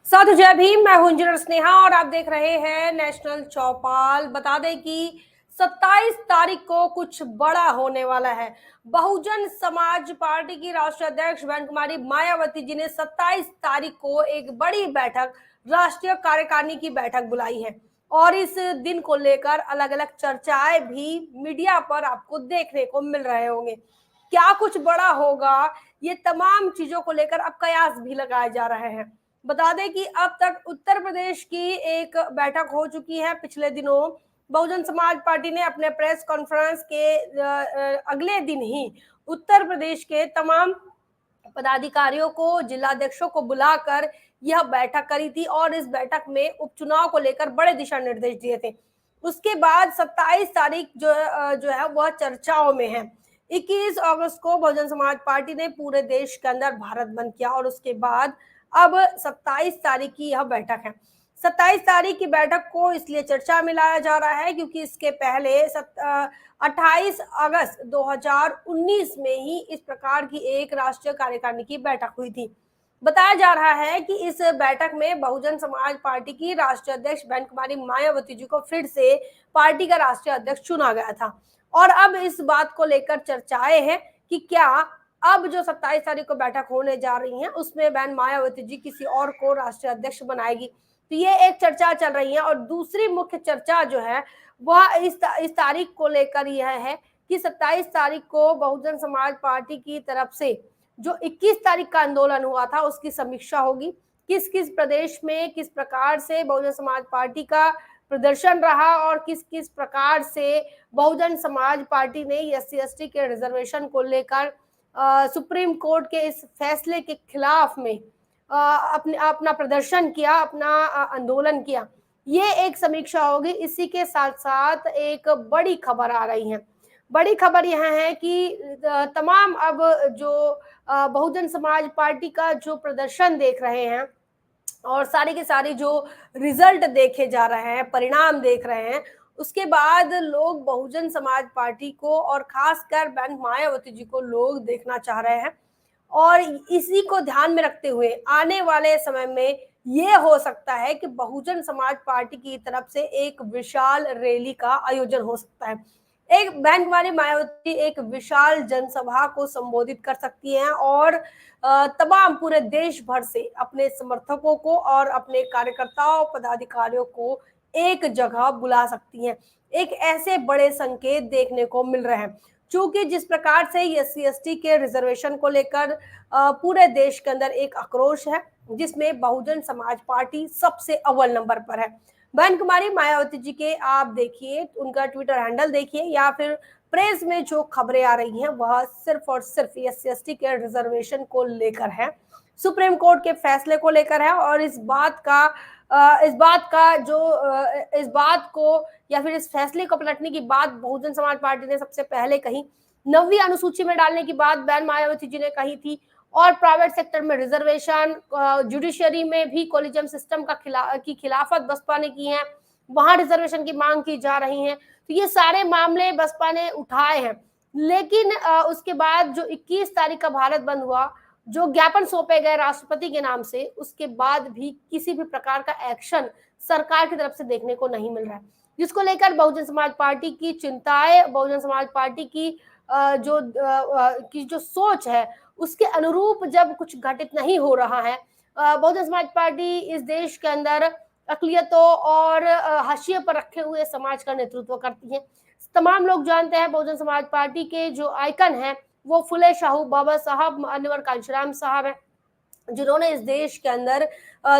साधु जय भीम। मैं हूं इंजीनियर स्नेहा और आप देख रहे हैं नेशनल चौपाल। बता दें कि 27 तारीख को कुछ बड़ा होने वाला है। बहुजन समाज पार्टी की राष्ट्रीय अध्यक्ष बहन कुमारी मायावती जी ने 27 तारीख को एक बड़ी बैठक, राष्ट्रीय कार्यकारिणी की बैठक बुलाई है और इस दिन को लेकर अलग अलग चर्चाएं भी मीडिया पर आपको देखने को मिल रहे होंगे। क्या कुछ बड़ा होगा, ये तमाम चीजों को लेकर अब कयास भी लगाए जा रहे हैं। बता दें कि अब तक उत्तर प्रदेश की एक बैठक हो चुकी है। पिछले दिनों बहुजन समाज पार्टी ने अपने प्रेस कॉन्फ्रेंस के अगले दिन ही उत्तर प्रदेश के तमाम पदाधिकारियों को, जिलाध्यक्षों को बुलाकर यह बैठक करी थी और इस बैठक में उपचुनाव को लेकर बड़े दिशा निर्देश दिए थे। उसके बाद 27 तारीख जो है वह चर्चाओं में है। 21 अगस्त को बहुजन समाज पार्टी ने पूरे देश के अंदर भारत बंद किया और उसके बाद अब 27 तारीख की यह बैठक है। 27 तारीख की बैठक को इसलिए चर्चा में लाया जा रहा है क्योंकि इसके पहले 28 अगस्त 2019 में ही इस प्रकार की एक राष्ट्रीय कार्यकारिणी की बैठक हुई थी। बताया जा रहा है कि इस बैठक में बहुजन समाज पार्टी की राष्ट्रीय अध्यक्ष बहन कुमारी मायावती जी को फिर से पार्टी का राष्ट्रीय अध्यक्ष चुना गया था और अब इस बात को लेकर चर्चाएं हैं कि क्या अब जो 27 तारीख को बैठक होने जा रही है उसमें बहन मायावती जी किसी और को राष्ट्रीय अध्यक्ष बनाएगी। तो ये एक चर्चा चल रही है और दूसरी मुख्य चर्चा जो है वह इस तारीख को लेकर यह है कि 27 तारीख को बहुजन समाज पार्टी की तरफ से जो 21 तारीख का आंदोलन हुआ था उसकी समीक्षा होगी। किस किस प्रदेश में किस प्रकार से बहुजन समाज पार्टी का प्रदर्शन रहा और किस किस प्रकार से बहुजन समाज पार्टी ने SC/ST के रिजर्वेशन को लेकर सुप्रीम कोर्ट के इस फैसले के खिलाफ में अपना प्रदर्शन किया, अपना आंदोलन किया। ये एक समीक्षा होगी। इसी के साथ साथ एक बड़ी खबर आ रही है। बड़ी खबर यह है कि तमाम अब जो बहुजन समाज पार्टी का जो प्रदर्शन देख रहे हैं और सारी की सारी जो रिजल्ट देखे जा रहे हैं, परिणाम देख रहे हैं, उसके बाद लोग बहुजन समाज पार्टी को और खासकर बहन मायावती जी को लोग देखना चाह रहे हैं और इसी को ध्यान में रखते हुए आने वाले समय में ये हो सकता है कि बहुजन समाज पार्टी की तरफ से एक विशाल रैली का आयोजन हो सकता है। एक बहन कुमारी मायावती एक विशाल जनसभा को संबोधित कर सकती हैं और तमाम पूरे देश भर से अपने समर्थकों को और अपने कार्यकर्ताओं, पदाधिकारियों को एक जगह बुला सकती हैं। एक ऐसे बड़े संकेत देखने को मिल रहे हैं। चूंकि जिस प्रकार से SC/ST के रिजर्वेशन को लेकर पूरे देश के अंदर एक आक्रोश है, जिसमें बहुजन समाज पार्टी सबसे अव्वल नंबर पर है। बहन कुमारी मायावती जी के आप देखिए, उनका ट्विटर हैंडल देखिए या फिर प्रेस में जो खबरें आ रही हैं वह सिर्फ और सिर्फ SC/ST के रिजर्वेशन को लेकर है, सुप्रीम कोर्ट के फैसले को लेकर है और इस बात को या फिर इस फैसले को पलटने की बात बहुजन समाज पार्टी ने सबसे पहले कही। 9वीं अनुसूची में डालने की बात बहन मायावती जी ने कही थी और प्राइवेट सेक्टर में रिजर्वेशन, जुडिशरी में भी कोलिजियम सिस्टम की खिलाफत बसपा ने की है, वहां रिजर्वेशन की मांग की जा रही है। तो ये सारे मामले बसपा ने उठाए हैं। लेकिन उसके बाद जो 21 तारीख का भारत बंद हुआ, जो ज्ञापन सौंपे गए राष्ट्रपति के नाम से, उसके बाद भी किसी भी प्रकार का एक्शन सरकार की तरफ से देखने को नहीं मिल रहा है, जिसको लेकर बहुजन समाज पार्टी की चिंताएं, बहुजन समाज पार्टी की जो सोच है उसके अनुरूप जब कुछ घटित नहीं हो रहा है। बहुजन समाज पार्टी इस देश के अंदर अकलियतों और हाशिए पर रखे हुए समाज का नेतृत्व करती है। तमाम लोग जानते हैं बहुजन समाज पार्टी के जो आइकन हैं वो फुले शाहू बाबा साहब, मान्यवर कांशीराम साहब हैं, जिन्होंने इस देश के अंदर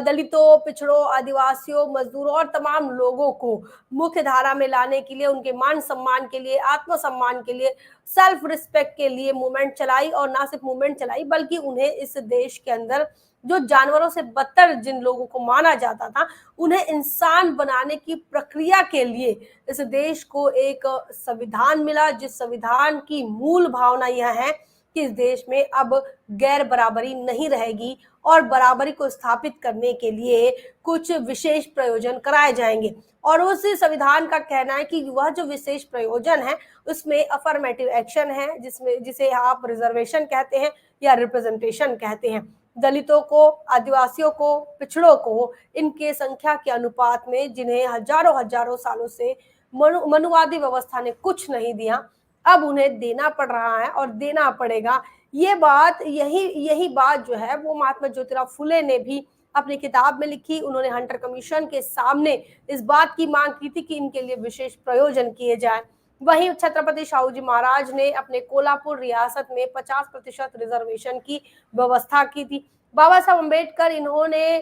दलितों, पिछड़ों, आदिवासियों, मजदूरों और तमाम लोगों को मुख्य धारा में लाने के लिए, उनके मान सम्मान के लिए, आत्मसम्मान के लिए, सेल्फ रिस्पेक्ट के लिए मूवमेंट चलाई और ना सिर्फ मूवमेंट चलाई बल्कि उन्हें इस देश के अंदर जो जानवरों से बदतर जिन लोगों को माना जाता था, उन्हें इंसान बनाने की प्रक्रिया के लिए इस देश को एक संविधान मिला, जिस संविधान की मूल भावना यह है कि इस देश में अब गैर बराबरी नहीं रहेगी और बराबरी को स्थापित करने के लिए कुछ विशेष प्रयोजन कराए जाएंगे। और उस संविधान का कहना है कि वह जो विशेष प्रयोजन है उसमें अफर्मेटिव एक्शन है, जिसे आप रिजर्वेशन कहते हैं या रिप्रेजेंटेशन कहते हैं। दलितों को, आदिवासियों को, पिछड़ों को इनके संख्या के अनुपात में, जिन्हें हजारों हजारों सालों से मनुवादी व्यवस्था ने कुछ नहीं दिया, अब उन्हें देना पड़ रहा है और देना पड़ेगा। ये बात, यही यही बात जो है वो महात्मा ज्योतिराव फुले ने भी अपनी किताब में लिखी। उन्होंने हंटर कमीशन के सामने इस बात की मांग की थी कि इनके लिए विशेष प्रयोजन किए जाए। वहीं छत्रपति शाहू जी महाराज ने अपने कोल्हापुर रियासत में 50% रिजर्वेशन की व्यवस्था की थी। बाबा साहब अम्बेडकर इन्होंने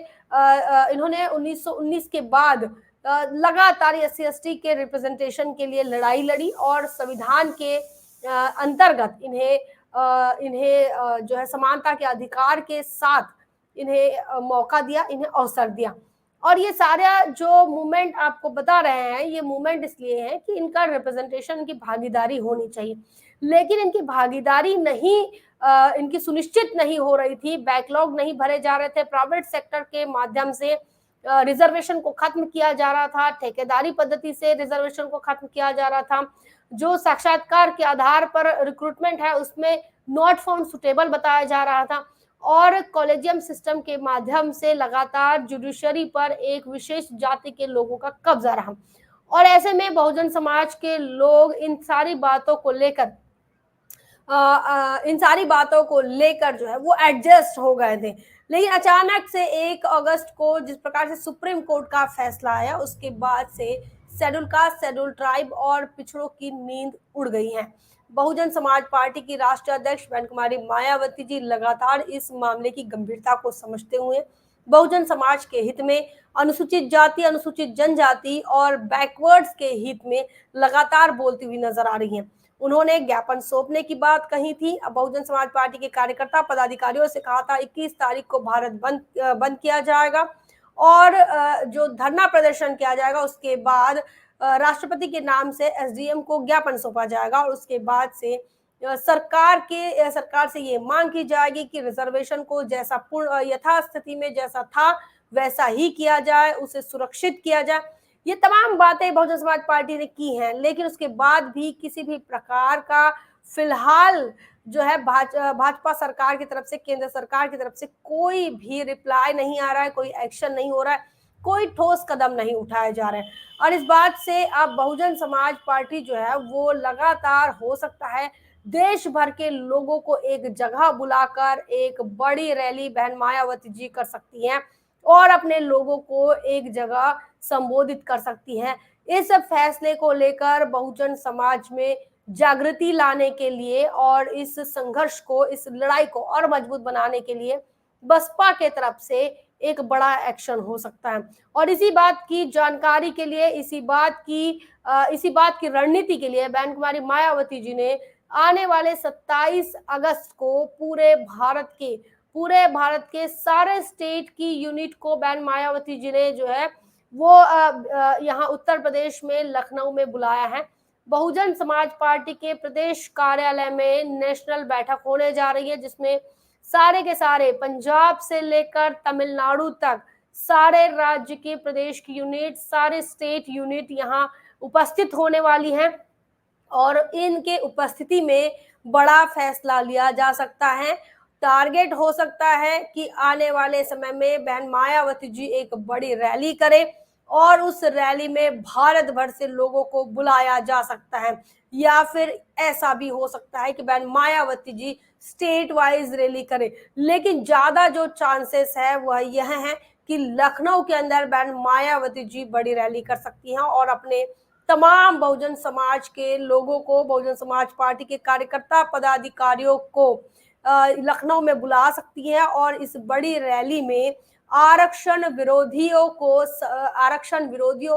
1919 के बाद लगातार SC/ST के रिप्रेजेंटेशन के लिए लड़ाई लड़ी और संविधान के अंतर्गत इन्हें जो है समानता के अधिकार के साथ इन्हें मौका दिया, इन्हें अवसर दिया। और ये सारा जो मूवमेंट आपको बता रहे हैं, ये मूवमेंट इसलिए है कि इनका रिप्रेजेंटेशन की भागीदारी होनी चाहिए, लेकिन इनकी भागीदारी नहीं, इनकी सुनिश्चित नहीं हो रही थी। बैकलॉग नहीं भरे जा रहे थे। प्राइवेट सेक्टर के माध्यम से रिजर्वेशन को खत्म किया जा रहा था, ठेकेदारी पद्धति से रिजर्वेशन को खत्म किया जा रहा था। जो साक्षात्कार के आधार पर रिक्रूटमेंट है उसमें नॉट फाउंड सुटेबल बताया जा रहा था और कॉलेजियम सिस्टम के माध्यम से लगातार जुडिशरी पर एक विशेष जाति के लोगों का कब्जा रहा। और ऐसे में बहुजन समाज के लोग इन सारी बातों को लेकर जो है वो एडजस्ट हो गए थे। लेकिन अचानक से 1 अगस्त को जिस प्रकार से सुप्रीम कोर्ट का फैसला आया, उसके बाद से शेड्यूल कास्ट, शेड्यूल ट्राइब और पिछड़ों की नींद उड़ गई है। बहुजन समाज पार्टी की राष्ट्रीय अध्यक्ष बहन कुमारी मायावती जी लगातार इस मामले की गंभीरता को समझते हुए बहुजन समाज के हित में, अनुसूचित जाति, अनुसूचित जनजाति और बैकवर्ड्स के हित में लगातार बोलती हुई नजर आ रही हैं। उन्होंने ज्ञापन सौंपने की बात कही थी। अब बहुजन समाज पार्टी के कार्यकर्ता पदाधिकारियों से कहा था 21 तारीख को भारत बंद किया जाएगा और जो धरना प्रदर्शन किया जाएगा उसके बाद राष्ट्रपति के नाम से SDM को ज्ञापन सौंपा जाएगा और उसके बाद से सरकार से ये मांग की जाएगी कि रिजर्वेशन को जैसा पूर्ण यथास्थिति में जैसा था वैसा ही किया जाए, उसे सुरक्षित किया जाए। ये तमाम बातें बहुजन समाज पार्टी ने की हैं, लेकिन उसके बाद भी किसी भी प्रकार का फिलहाल जो है भाजपा सरकार की तरफ से, केंद्र सरकार की तरफ से कोई भी रिप्लाई नहीं आ रहा है, कोई एक्शन नहीं हो रहा है, कोई ठोस कदम नहीं उठाए जा रहे हैं। और इस बात से अब बहुजन समाज पार्टी जो है वो लगातार, हो सकता है देश भर के लोगों को एक जगह बुलाकर एक बड़ी रैली बहन मायावती जी कर सकती हैं और अपने लोगों को एक जगह संबोधित कर सकती हैं। इस फैसले को लेकर बहुजन समाज में जागृति लाने के लिए और इस संघर्ष को, इस लड़ाई को और मजबूत बनाने के लिए बसपा के तरफ से एक बड़ा एक्शन हो सकता है। और इसी बात की जानकारी के लिए, इसी बात की रणनीति के लिए बहन कुमारी मायावती जी ने आने वाले 27 अगस्त को पूरे भारत के सारे स्टेट की यूनिट को बहन मायावती जी ने जो है वो यहाँ उत्तर प्रदेश में लखनऊ में बुलाया है। बहुजन समाज पार्टी के प्रदेश कार्यालय में नेशनल बैठक होने जा रही है, जिसमें सारे के सारे पंजाब से लेकर तमिलनाडु तक सारे राज्य के प्रदेश की यूनिट, सारे स्टेट यूनिट यहाँ उपस्थित होने वाली हैं और इनके उपस्थिति में बड़ा फैसला लिया जा सकता है। टारगेट हो सकता है कि आने वाले समय में बहन मायावती जी एक बड़ी रैली करें और उस रैली में भारत भर से लोगों को बुलाया जा सकता है, या फिर ऐसा भी हो सकता है कि बहन Mayawati ji state wise rally करें। लेकिन ज्यादा जो चांसेस है वह यह है कि लखनऊ के अंदर बहन मायावती जी बड़ी रैली कर सकती हैं और अपने तमाम बहुजन समाज के लोगों को, बहुजन समाज पार्टी के कार्यकर्ता पदाधिकारियों को लखनऊ में बुला सकती है और इस बड़ी रैली में आरक्षण विरोधियों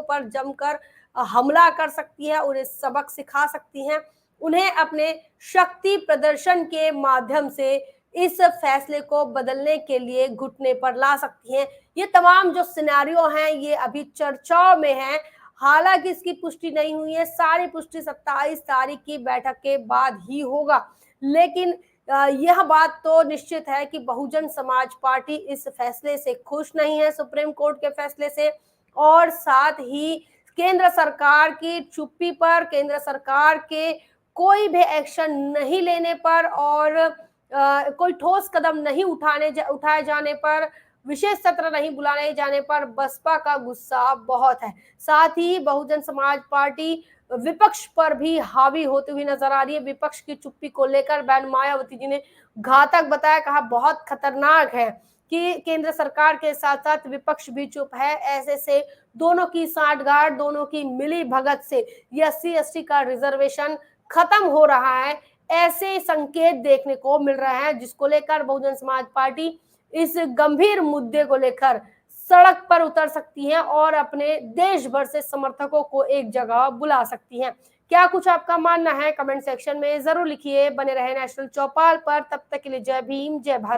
पर जमकर हमला कर सकती है, उन्हें सबक सिखा सकती हैं, उन्हें अपने शक्ति प्रदर्शन के माध्यम से इस फैसले को बदलने के लिए घुटने पर ला सकती हैं। ये तमाम जो सिनेरियो हैं ये अभी चर्चाओं में हैं, हालांकि इसकी पुष्टि नहीं हुई है। सारी पुष्टि 27 तारीख की बैठक के बाद ही होगा, लेकिन यह बात तो निश्चित है कि बहुजन समाज पार्टी इस फैसले से खुश नहीं है, सुप्रीम कोर्ट के फैसले से, और साथ ही केंद्र सरकार की चुप्पी पर, केंद्र सरकार के कोई भी एक्शन नहीं लेने पर और कोई ठोस कदम नहीं उठाए जाने पर, विशेष सत्र नहीं बुलाए जाने पर बसपा का गुस्सा बहुत है। साथ ही बहुजन समाज पार्टी विपक्ष पर भी हावी होती हुई नजर आ रही है। विपक्ष की चुप्पी को लेकर बहन मायावती जी ने घातक बताया, कहा बहुत खतरनाक है कि केंद्र सरकार के साथ साथ विपक्ष भी चुप है। ऐसे से दोनों की सांठगांठ, दोनों की मिली भगत से ये SC/ST का रिजर्वेशन खत्म हो रहा है, ऐसे संकेत देखने को मिल रहे हैं, जिसको लेकर बहुजन समाज पार्टी इस गंभीर मुद्दे को लेकर सड़क पर उतर सकती हैं और अपने देश भर से समर्थकों को एक जगह बुला सकती हैं। क्या कुछ आपका मानना है, कमेंट सेक्शन में जरूर लिखिए। बने रहे नेशनल चौपाल पर, तब तक के लिए जय भीम, जय भारत।